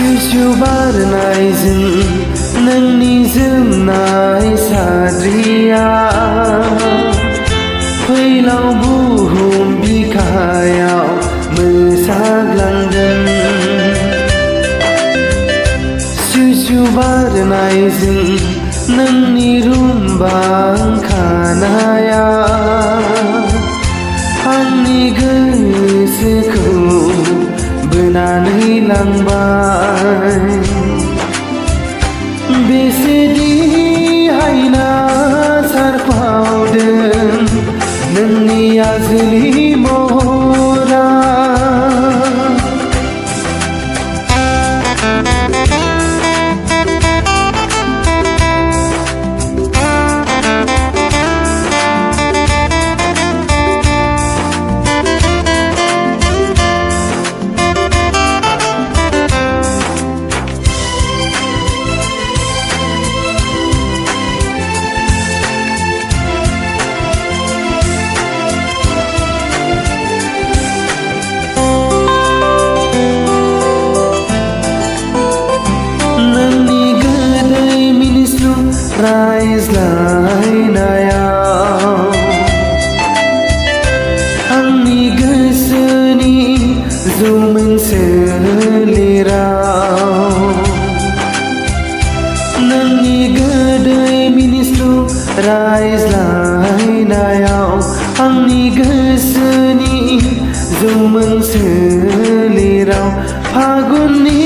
सिउ बारनायजों नोंनि जोमनाय साद्रिया फैलाव बुहुम बिखायाव मोसाग्लांदों। सिउ बारनायजों नोंनि रुम्बां खानाया आंनि गोसोखौ बोनानै लांबाय। बेसेदि हायना सारफावदों नोंनि आजोलि महरा। रायज्लायनायाव आंनि गोसोनि जौमोन सोलेराव नोंनि गोदै मिनिस्लु रायज्लायनायाव आंनि गोसोनि जौमोन सोलेराव फागुननि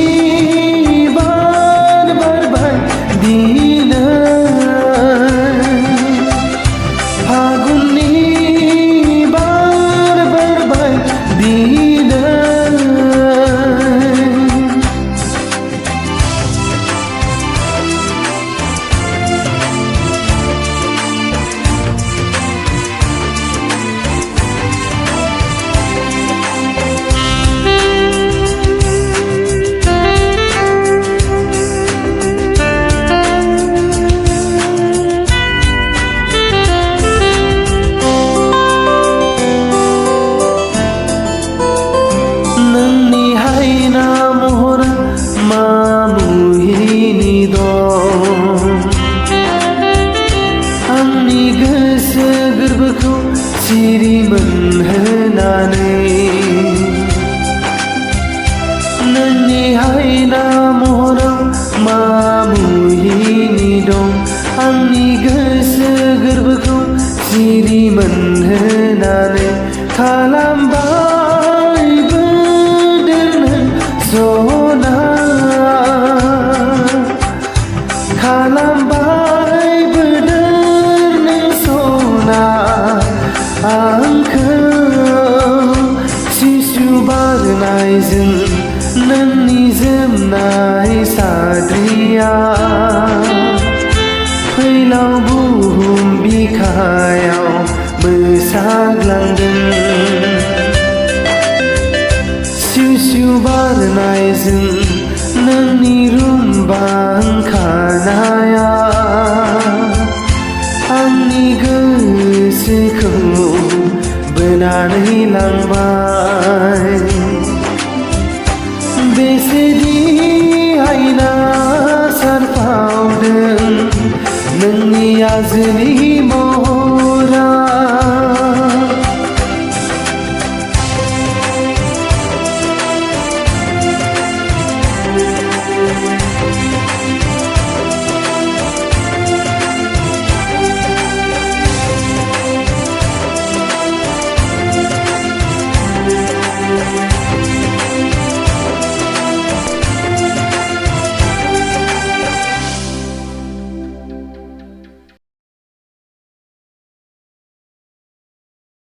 बार बारबाय दिनै। आंनि गोसो गोरबोखौ सिरि मोनहोनानै नोंनि हायना महराव मा मुहिनि दं। आंनि गोसो गोरबोखौ सिरि मोनहोनानै खालामबाय बोदोर सना खालामबाय बोदोर सना आंखौ। सिउ बारनायजों नोंनि जोमनाय साद्रिया फैलाव बुहुम बिखायाव मोसाग्लांदों। सिउ बारनायजों नोंनि रुम्बां खानाया आंनि गोसोखौ बोनानै लांबाय। बेसेदि हायना सारफावदों नोंनि आजोलि महरा।